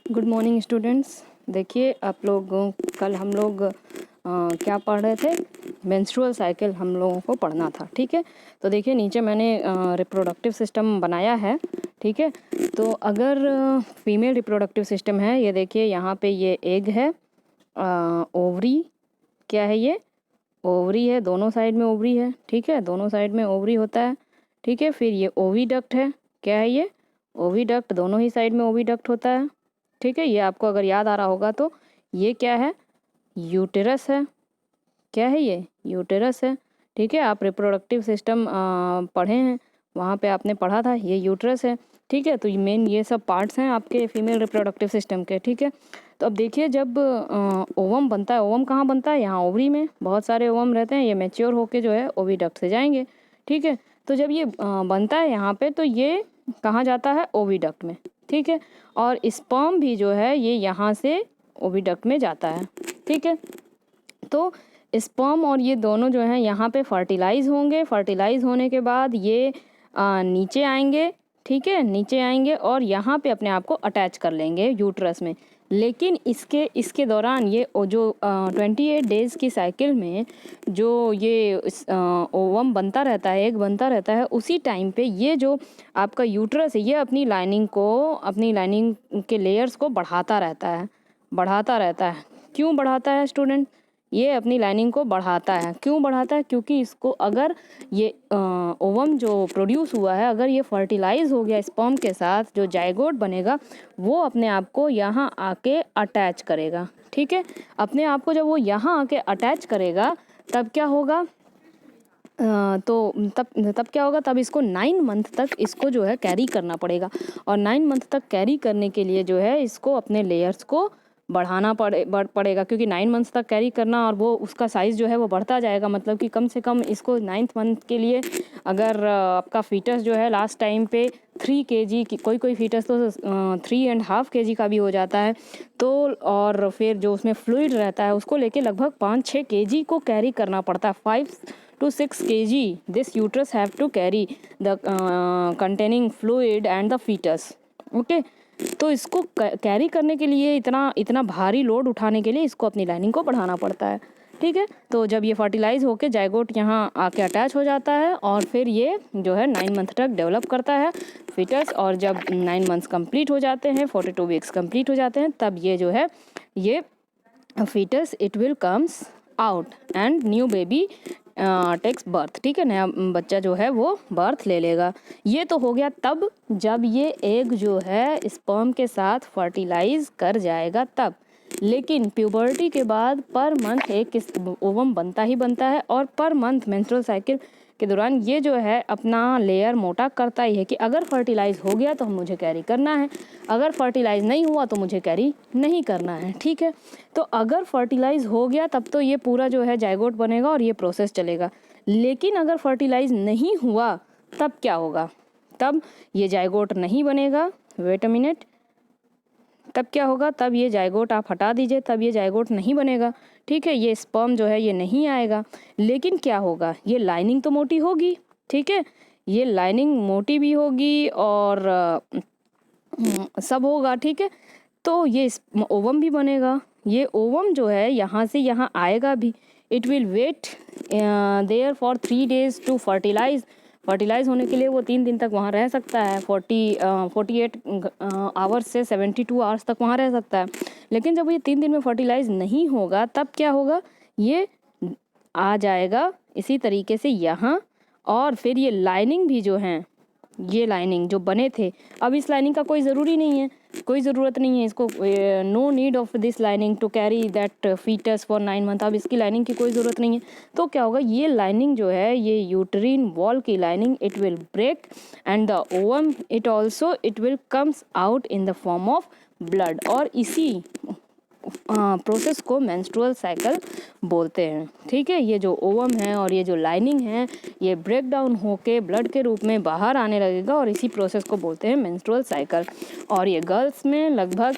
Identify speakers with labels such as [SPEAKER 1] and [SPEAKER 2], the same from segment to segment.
[SPEAKER 1] Good morning students. देखिए आप लोगों कल हम लोग क्या पढ़ रहे थे, मेंस्ट्रुअल साइकिल हम लोगों को पढ़ना था। ठीक है, तो देखिए नीचे मैंने रिप्रोडक्टिव सिस्टम बनाया है। ठीक है, तो अगर फीमेल रिप्रोडक्टिव सिस्टम है, ये देखिए यहाँ पे ये एग है, ओवरी क्या है, ये ओवरी है, दोनों साइड में ओवरी है। ठीक है, दोनों साइड में ओवरी होता है। ठीक है, फिर ये ओविडक्ट है, क्या है ये ओविडक्ट, दोनों ही साइड में ओविडक्ट होता है। ठीक है, ये आपको अगर याद आ रहा होगा तो ये क्या है, यूटेरस है। क्या है ये, यूटेरस है। ठीक है, आप रिप्रोडक्टिव सिस्टम पढ़े हैं, वहाँ पे आपने पढ़ा था, ये यूटेरस है। ठीक है, तो ये मेन ये सब पार्ट्स हैं आपके फीमेल रिप्रोडक्टिव सिस्टम के। ठीक है, तो अब देखिए जब ओवम बनता है, ओवम कहाँ बनता है, यहाँ ओवरी में बहुत सारे ओवम रहते हैं, ये मैच्योर होके जो है ओविडक्ट से जाएंगे। ठीक है, तो जब ये बनता है यहाँ पे, तो ये कहाँ जाता है, ओविडक्ट में। ठीक है, और स्पर्म भी जो है ये यहाँ से ओविडक्ट में जाता है। ठीक है, तो स्पर्म और ये दोनों जो हैं यहाँ पे फर्टिलाइज होंगे। फर्टिलाइज होने के बाद ये नीचे आएंगे। ठीक है, नीचे आएंगे और यहाँ पे अपने आप को अटैच कर लेंगे यूट्रस में। लेकिन इसके दौरान ये जो 28 डेज़ की साइकिल में जो ये ओवम बनता रहता है, एग बनता रहता है, उसी टाइम पे ये जो आपका यूट्रस है, ये अपनी लाइनिंग के लेयर्स को बढ़ाता रहता है, बढ़ाता रहता है। क्यों बढ़ाता है स्टूडेंट, ये अपनी लाइनिंग को बढ़ाता है। क्यों बढ़ाता है, क्योंकि इसको अगर ये ओवम जो प्रोड्यूस हुआ है, अगर ये फर्टिलाइज हो गया स्पर्म के साथ, जो जाइगोट बनेगा वो अपने आप को यहाँ आके अटैच करेगा। ठीक है, अपने आप को जब वो यहाँ आके अटैच करेगा तब क्या होगा, तो तब क्या होगा, तब इसको 9 मंथ तक इसको जो है कैरी करना पड़ेगा। और 9 मंथ तक कैरी करने के लिए जो है इसको अपने लेयर्स को बढ़ाना पड़ेगा, क्योंकि 9 मंथ्स तक कैरी करना और वो उसका साइज़ जो है वो बढ़ता जाएगा। मतलब कि कम से कम इसको 9th मंथ के लिए अगर आपका फीटस जो है लास्ट टाइम पे 3 kg की, कोई फीटस तो 3.5 kg का भी हो जाता है, तो और फिर जो उसमें फ्लूइड रहता है उसको लेके लगभग 5-6 kg को कैरी करना पड़ता है। 5 to 6 kg this uterus have to carry the containing fluid and the fetus. Okay, तो इसको कैरी करने के लिए इतना भारी लोड उठाने के लिए इसको अपनी लाइनिंग को बढ़ाना पड़ता है। ठीक है, तो जब ये फर्टिलाइज होके जाइगोट यहाँ आके अटैच हो जाता है और फिर ये जो है 9 मंथ तक डेवलप करता है फिटस, और जब 9 मंथ्स कंप्लीट हो जाते हैं, 42 वीक्स कंप्लीट हो जाते हैं, तब ये जो है ये foetus it will comes out and new baby takes birth. ठीक है, नया बच्चा जो है वो बर्थ ले लेगा। ये तो हो गया तब जब ये एग जो है स्पर्म के साथ फर्टिलाइज कर जाएगा तब। लेकिन प्यूबर्टी के बाद पर मंथ एक ओवम बनता ही बनता है, और पर मंथ मेंस्ट्रुअल साइकिल के दौरान ये जो है अपना लेयर मोटा करता ही है कि अगर फर्टिलाइज हो गया तो मुझे कैरी करना है, अगर फर्टिलाइज नहीं हुआ तो मुझे कैरी नहीं करना है। ठीक है, तो अगर फर्टिलाइज हो गया तब तो ये पूरा जो है जाइगोट बनेगा और ये प्रोसेस चलेगा। लेकिन अगर फर्टिलाइज नहीं हुआ तब क्या होगा, तब ये जाइगोट नहीं बनेगा। वेट अ मिनट, तब क्या होगा, तब ये जाइगोट आप हटा दीजिए, तब ये जाइगोट नहीं बनेगा। ठीक है, ये स्पर्म जो है ये नहीं आएगा। लेकिन क्या होगा, ये लाइनिंग तो मोटी होगी। ठीक है, ये लाइनिंग मोटी भी होगी और सब होगा। ठीक है, तो ये ओवम भी बनेगा। ये ओवम जो है यहाँ से यहाँ आएगा भी। It will wait there for 3 days to fertilise होने के लिए वो 3 दिन तक वहाँ रह सकता है। 48 आवर्स से 72 आवर्स तक वहाँ रह सकता है। लेकिन जब ये 3 दिन में फर्टिलाइज नहीं होगा तब क्या होगा, ये आ जाएगा इसी तरीके से यहाँ, और फिर ये लाइनिंग भी जो है, ये लाइनिंग जो बने थे, अब इस लाइनिंग का कोई ज़रूरी नहीं है, कोई ज़रूरत नहीं है इसको, no need of this lining to carry that foetus for 9 month. अब इसकी लाइनिंग की कोई ज़रूरत नहीं है। तो क्या होगा, ये लाइनिंग जो है, ये यूट्रीन वॉल की lining, it will break and the ovum it will comes out in the form of blood, और इसी प्रोसेस को मेंस्ट्रुअल साइकिल बोलते हैं। ठीक है, ये जो ओवम है और ये जो लाइनिंग है, ये ब्रेक डाउन होके ब्लड के रूप में बाहर आने लगेगा, और इसी प्रोसेस को बोलते हैं मेंस्ट्रुअल साइकिल। और ये गर्ल्स में लगभग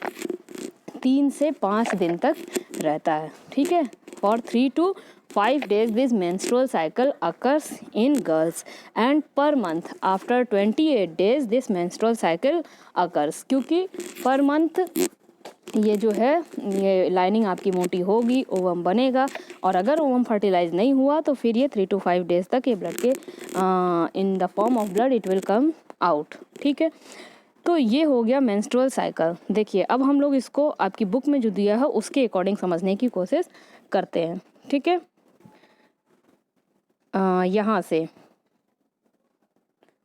[SPEAKER 1] 3 से 5 दिन तक रहता है। ठीक है, for 3 to 5 days this menstrual cycle occurs in girls and per month after 28 days this menstrual cycle occurs। क्योंकि पर मंथ ये जो है ये लाइनिंग आपकी मोटी होगी, ओवम बनेगा, और अगर ओवम फर्टिलाइज नहीं हुआ तो फिर ये 3 to 5 डेज तक ये ब्लड के इन the form of blood it will come out. ठीक है, तो ये हो गया मेंस्ट्रुअल साइकिल। देखिए अब हम लोग इसको आपकी बुक में जो दिया है उसके अकॉर्डिंग समझने की कोशिश करते हैं। ठीक है, यहाँ से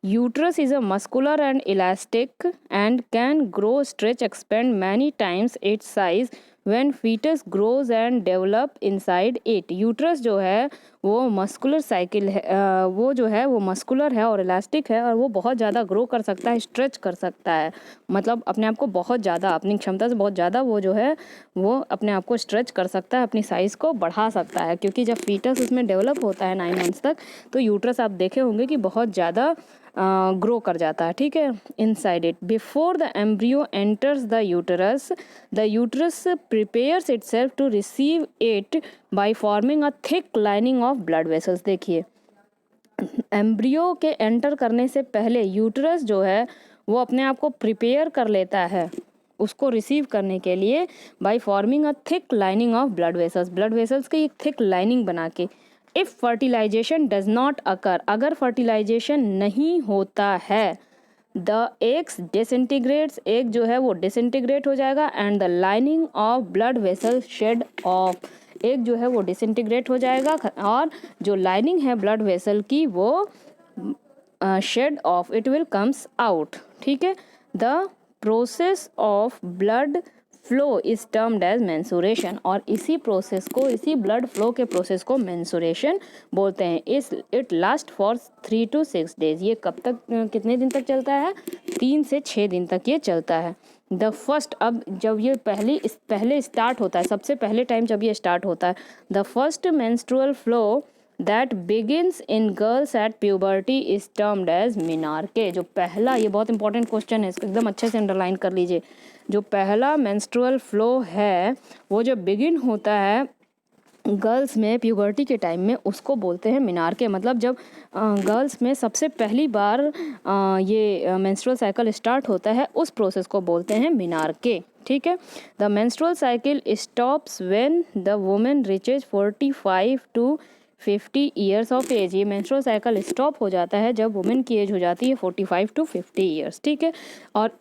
[SPEAKER 1] uterus is a muscular and elastic and can grow, stretch, expand many times its size when fetus grows and develop inside it। Uterus जो है वो मस्कुलर साइकिल है, वो जो है वो मस्कुलर है और इलास्टिक है, और वो बहुत ज़्यादा ग्रो कर सकता है, स्ट्रेच कर सकता है, मतलब अपने आप को बहुत ज़्यादा अपनी क्षमता से बहुत ज़्यादा वो जो है वो अपने आप को स्ट्रेच कर सकता है, अपनी साइज़ को बढ़ा सकता है। क्योंकि जब फीटस उसमें डेवलप होता है 9 मंथ्स तक, तो यूट्रस आप देखे होंगे कि बहुत ज़्यादा ग्रो कर जाता है। ठीक है, inside it before the embryo enters the uterus prepares itself to receive it by forming a thick lining of blood vessels. देखिए एम्ब्रियो के एंटर करने से पहले यूटरस जो है वो अपने आप को प्रिपेयर कर लेता है उसको रिसीव करने के लिए by forming a thick lining of blood vessels की एक थिक लाइनिंग बना के। If fertilisation does not occur, अगर फर्टिलाइजेशन नहीं होता है, द एग्स डिसइंटीग्रेट्स, एग जो है वो डिसइंटीग्रेट हो जाएगा, and the lining of blood vessel shed off, egg जो है वो डिसइंटीग्रेट हो जाएगा और जो लाइनिंग है ब्लड वेसल की वो shed off, it will comes out. ठीक है, the process of blood flow is termed as menstruation, और इसी प्रोसेस को, इसी ब्लड फ्लो के प्रोसेस को मेंसुरेशन बोलते हैं। इस it last for 3 to 6 days. ये कब तक, कितने दिन तक चलता है? 3 से 6 दिन तक ये चलता है। द फर्स्ट, अब जब ये पहले स्टार्ट होता है, सबसे पहले टाइम जब ये स्टार्ट होता है, the first menstrual flow that begins in girls at puberty is termed as menarche. जो पहला, ये बहुत इंपॉर्टेंट क्वेश्चन है, इसको एकदम अच्छे से अंडरलाइन कर लीजिए। जो पहला मेंस्ट्रुअल फ्लो है वो जब बिगिन होता है गर्ल्स में प्यूबर्टी के टाइम में, उसको बोलते हैं मिनार्के। मतलब जब गर्ल्स में सबसे पहली बार ये मेंस्ट्रुअल साइकिल स्टार्ट होता है उस प्रोसेस को बोलते हैं मिनार्के। ठीक है, the menstrual cycle stops when the women reaches 45 to 50 years of age. ये मेंस्ट्रुअल साइकिल स्टॉप हो जाता है जब वुमेन की एज हो जाती है 45 to 50 ईयर्स। ठीक है, और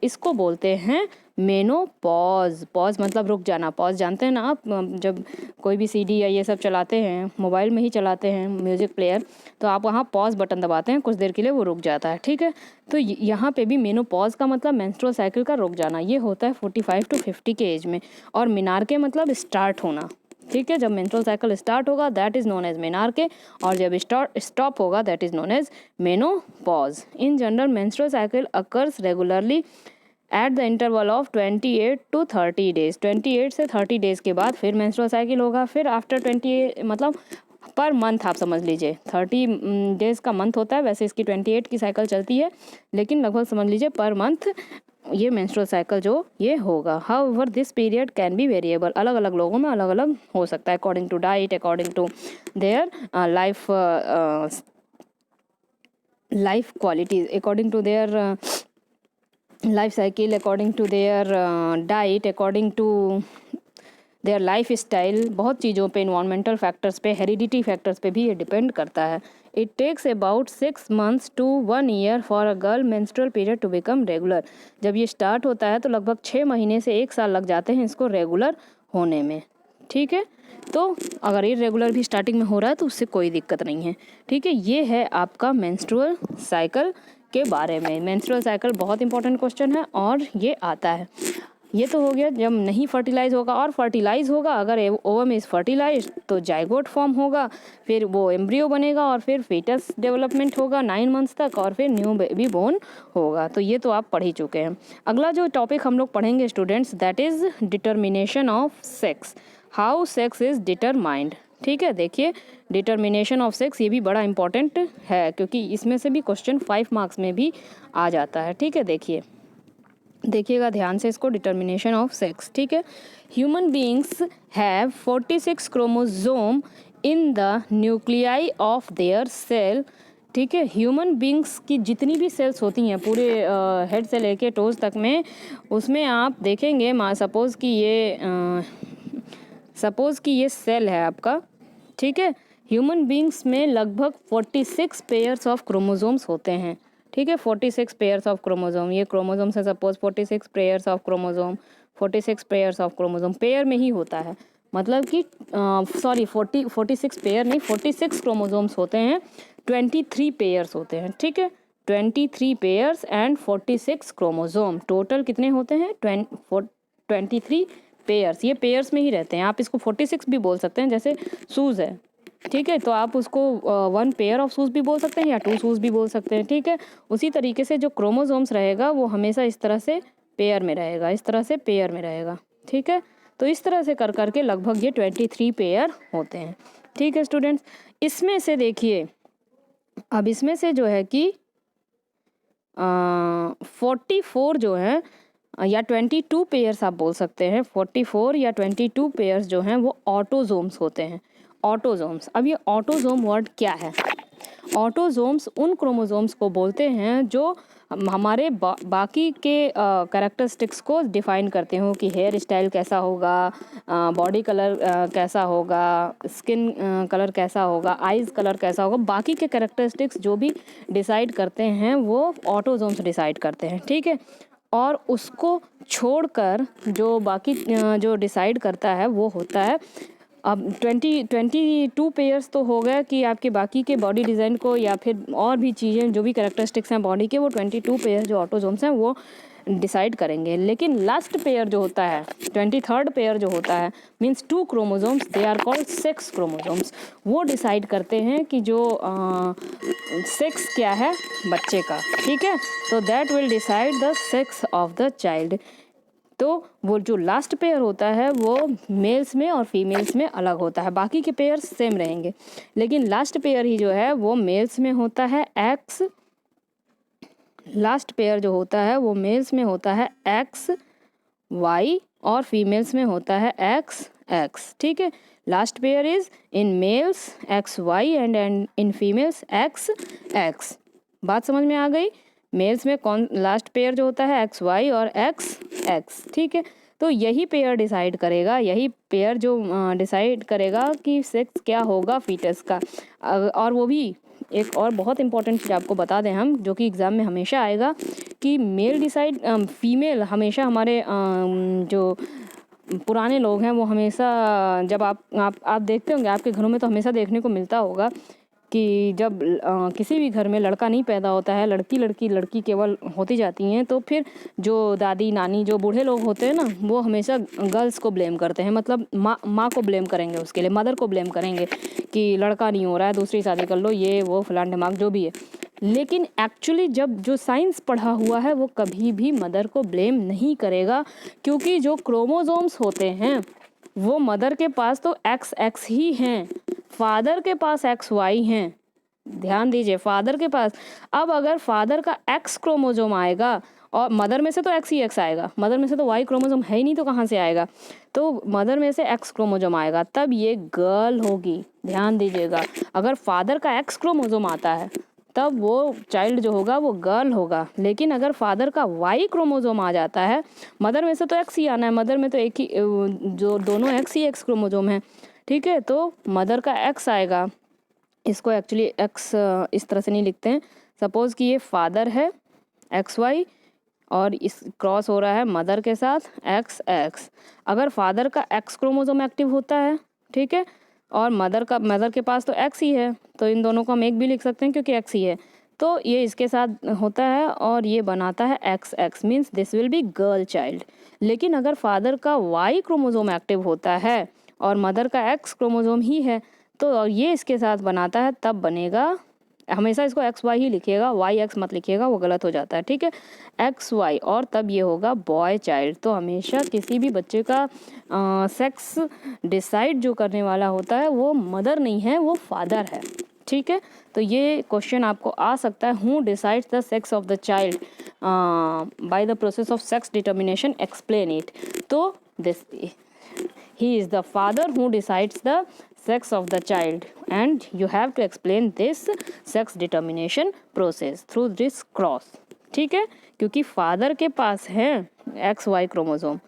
[SPEAKER 1] इसको बोलते हैं मेनोपॉज। पॉज मतलब रुक जाना। पॉज जानते हैं ना आप, जब कोई भी सीडी या ये सब चलाते हैं, मोबाइल में ही चलाते हैं म्यूज़िक प्लेयर, तो आप वहाँ पॉज बटन दबाते हैं, कुछ देर के लिए वो रुक जाता है। ठीक है, तो यहाँ पे भी मेनोपॉज का मतलब मेंस्ट्रुअल साइकिल का रुक जाना, ये होता है 45 to 50 के एज में। और मिनार्के मतलब स्टार्ट होना। ठीक है, जब मेंस्ट्रुअल साइकिल स्टार्ट होगा that is known as menarche, और जब स्टॉप होगा that is known as menopause. In general menstrual cycle occurs regularly at the interval of 28 to 30 days. 28 से 30 डेज के बाद फिर मेंस्ट्रुअल साइकिल होगा। फिर आफ्टर 28 मतलब पर मंथ आप समझ लीजिए, 30 डेज का मंथ होता है, वैसे इसकी 28 की साइकिल चलती है, लेकिन लगभग समझ लीजिए पर मंथ ये मेंस्ट्रुअल साइकिल जो ये होगा। However this period can be variable, अलग अलग लोगों में अलग अलग हो सकता है, according to diet, according to their life qualities, according to their life cycle, according to their diet, according to their lifestyle, बहुत चीज़ों पे, इन्वायरमेंटल फैक्टर्स पे, हेरिडिटी फैक्टर्स पे भी ये डिपेंड करता है। It takes about 6 months to 1 year for a girl menstrual period to become regular. जब ये स्टार्ट होता है तो लगभग 6 महीने से 1 साल लग जाते हैं इसको रेगुलर होने में। ठीक है, तो अगर इरेगुलर भी स्टार्टिंग में हो रहा है तो उससे कोई दिक्कत नहीं है। ठीक है, ये है आपका मेंस्ट्रुअल साइकिल के बारे में। मेंस्ट्रुअल साइकिल बहुत इंपॉर्टेंट क्वेश्चन है और ये आता है। ये तो हो गया जब नहीं फर्टिलाइज होगा, और फर्टिलाइज होगा अगर ओवम इज फर्टिलाइज तो जाइगोट फॉर्म होगा, फिर वो एम्ब्रियो बनेगा और फिर फीटस डेवलपमेंट होगा 9 मंथ्स तक, और फिर न्यू बेबी बोर्न होगा। तो ये तो आप पढ़ ही चुके हैं। अगला जो टॉपिक हम लोग पढ़ेंगे students, that is determination of sex, how sex is determined. ठीक है, देखिए डिटर्मिनेशन ऑफ सेक्स ये भी बड़ा इंपॉर्टेंट है, क्योंकि इसमें से भी क्वेश्चन 5 मार्क्स में भी आ जाता है। ठीक है, देखिएगा ध्यान से इसको, डिटर्मिनेशन ऑफ सेक्स। ठीक है, human beings have 46 chromosome in the nuclei of their cell ठीक है। ह्यूमन बींग्स की जितनी भी सेल्स होती हैं पूरे हेड से लेके टोज तक में, उसमें आप देखेंगे सपोज़ कि ये सेल है आपका, ठीक है। ह्यूमन बींग्स में लगभग 46 पेयर्स ऑफ क्रोमोसोम्स होते हैं, ठीक है। 46 पेयर्स ऑफ क्रोमोसोम, ये क्रोमोसोम से suppose 46 pairs of chromosome, 46 pairs of chromosome pair में ही होता है, मतलब कि 46 पेयर नहीं, 46 क्रोमोसोम्स होते हैं, 23 पेयर्स होते हैं, ठीक है। 23 पेयर्स एंड 46 क्रोमोसोम, टोटल कितने होते हैं 23 पेयर्स। ये पेयर्स में ही रहते हैं। आप इसको 46 भी बोल सकते हैं, जैसे शूज़ है, ठीक है, तो आप उसको 1 पेयर ऑफ शूज़ भी बोल सकते हैं या 2 शूज़ भी बोल सकते हैं, ठीक है। उसी तरीके से जो क्रोमोसोम्स रहेगा वो हमेशा इस तरह से पेयर में रहेगा, इस तरह से पेयर में रहेगा, ठीक है। तो इस तरह से कर करके लगभग ये 23 पेयर होते हैं, ठीक है स्टूडेंट्स। इसमें से देखिए, अब इसमें से जो है कि 44 जो है या 22 पेयर्स आप बोल सकते हैं, 44 या 22 पेयर्स जो हैं वो ऑटोजोम्स होते हैं। ऑटोजोम्स, अब ये ऑटोजोम वर्ड क्या है? ऑटोजोम्स उन क्रोमोसोम्स को बोलते हैं जो हमारे बाकी के कैरेक्टरिस्टिक्स को डिफाइन करते हो कि हेयर स्टाइल कैसा होगा, बॉडी कलर कैसा होगा, स्किन कलर कैसा होगा, आइज़ कलर कैसा होगा, बाकी के कैरेक्टरिस्टिक्स जो भी डिसाइड करते हैं वो ऑटोजोम्स डिसाइड करते हैं, ठीक है। और उसको छोड़कर जो बाकी जो डिसाइड करता है वो होता है, अब 22 पेयर्स तो हो गया कि आपके बाकी के बॉडी डिज़ाइन को या फिर और भी चीज़ें जो भी कैरेक्टरिस्टिक्स हैं बॉडी के, वो 22 पेयर जो ऑटोजोम्स हैं वो डिसाइड करेंगे। लेकिन लास्ट पेयर जो होता है, 23rd पेयर जो होता है, means 2 chromosomes, they are called sex chromosomes, वो डिसाइड करते हैं कि जो सेक्स क्या है बच्चे का, ठीक है। तो that will decide the sex of the child. तो वो जो लास्ट पेयर होता है वो मेल्स में और फीमेल्स में अलग होता है, बाकी के पेयर सेम रहेंगे, लेकिन लास्ट पेयर ही जो है वो मेल्स में होता है एक्स, लास्ट पेयर जो होता है वो मेल्स में होता है एक्स वाई और फीमेल्स में होता है एक्स एक्स, ठीक है। Last pair is in males X Y and in females X X. बात समझ में आ गई? मेल्स में कौन लास्ट पेयर जो होता है एक्स वाई और एक्स एक्स, ठीक है। तो यही पेयर डिसाइड करेगा, यही पेयर जो डिसाइड करेगा कि सेक्स क्या होगा फीटस का। और वो भी एक और बहुत इंपॉर्टेंट चीज़ आपको बता दें हम, जो कि एग्ज़ाम में हमेशा आएगा, कि मेल डिसाइड फीमेल हमेशा हमारे जो पुराने लोग हैं वो हमेशा, जब आप देखते होंगे आपके घरों में तो हमेशा देखने को मिलता होगा कि जब किसी भी घर में लड़का नहीं पैदा होता है, लड़की केवल होती जाती हैं, तो फिर जो दादी नानी जो बूढ़े लोग होते हैं ना, वो हमेशा गर्ल्स को ब्लेम करते हैं, मतलब माँ को ब्लेम करेंगे, उसके लिए मदर को ब्लेम करेंगे कि लड़का नहीं हो रहा है, दूसरी शादी कर लो, ये वो फलान ढिमाक जो भी है। लेकिन एक्चुअली जब जो साइंस पढ़ा हुआ है वो कभी भी मदर को ब्लेम नहीं करेगा, क्योंकि जो क्रोमोसोम्स होते हैं वो मदर के पास तो एक्स एक्स ही हैं, फादर के पास एक्स वाई हैं। ध्यान दीजिए, फादर के पास, अब अगर फादर का एक्स क्रोमोसोम आएगा और मदर में से तो एक्स ही एक्स आएगा, मदर में से तो वाई क्रोमोसोम है ही नहीं, तो कहाँ से आएगा? तो मदर में से एक्स क्रोमोसोम आएगा, तब ये गर्ल होगी। ध्यान दीजिएगा, अगर फादर का एक्स क्रोमोसोम आता है तब वो चाइल्ड जो होगा वो गर्ल होगा। लेकिन अगर फादर का वाई क्रोमोसोम आ जाता है, मदर में से तो एक्स ही आना है, मदर में तो एक ही, जो दोनों एक्स ही एक्स क्रोमोसोम है, ठीक है। तो मदर का एक्स आएगा, इसको एक्चुअली एक्स इस तरह से नहीं लिखते हैं, सपोज़ कि ये फादर है एक्स वाई और इस क्रॉस हो रहा है मदर के साथ एक्स एक्स। अगर फादर का एक्स क्रोमोसोम एक्टिव होता है, ठीक है, और मदर के पास तो एक्स ही है, तो इन दोनों को हम एक भी लिख सकते हैं क्योंकि एक्स ही है, तो ये इसके साथ होता है और ये बनाता है x x, means this will be girl child. लेकिन अगर फादर का वाई क्रोमोसोम एक्टिव होता है और मदर का एक्स क्रोमोसोम ही है, तो ये इसके साथ बनाता है, तब बनेगा, हमेशा इसको एक्स वाई ही लिखिएगा, वाई एक्स मत लिखिएगा, वो गलत हो जाता है, ठीक है, एक्स वाई, और तब ये होगा बॉय चाइल्ड। तो हमेशा किसी भी बच्चे का सेक्स डिसाइड जो करने वाला होता है वो मदर नहीं है, वो फादर है, ठीक है। तो ये क्वेश्चन आपको आ सकता है, who decides the sex of the child by the process of sex determination, explain it. तो this he is the father who decides the sex of the child. And you have to explain this sex determination process through this cross, ठीक है, क्योंकि father के पास है XY chromosome,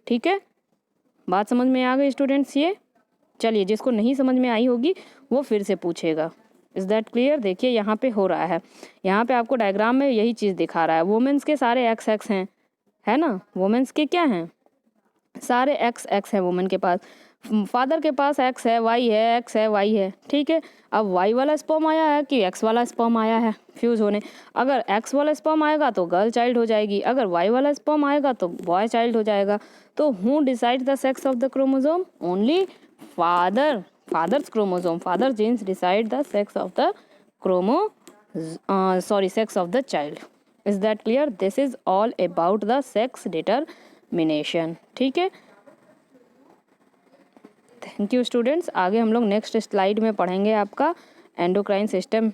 [SPEAKER 1] ठीक है। बात समझ में आ गई स्टूडेंट्स? ये चलिए, जिसको नहीं समझ में आई होगी वो फिर से पूछेगा। Is that clear? देखिए यहाँ पे हो रहा है, यहाँ पे आपको डायग्राम में यही चीज़ दिखा रहा है। वुमेन्स के सारे XX हैं, है ना, वुमेन्स के क्या हैं, सारे XX है वुमेन के पास। फादर के पास X है, Y है, X है, Y है, ठीक है। अब Y वाला स्पर्म आया है कि X वाला स्पर्म आया है फ्यूज़ होने। अगर X वाला स्पर्म आएगा तो गर्ल चाइल्ड हो जाएगी, अगर Y वाला स्पर्म आएगा तो बॉय चाइल्ड हो जाएगा। तो who decide the sex of the chromosome? Only father, fathers chromosome, father genes decide the sex of the sex of the child. Is that clear? This is all about the sex determination, ठीक है। Thank you students. आगे हम लोग next slide में पढ़ेंगे आपका endocrine system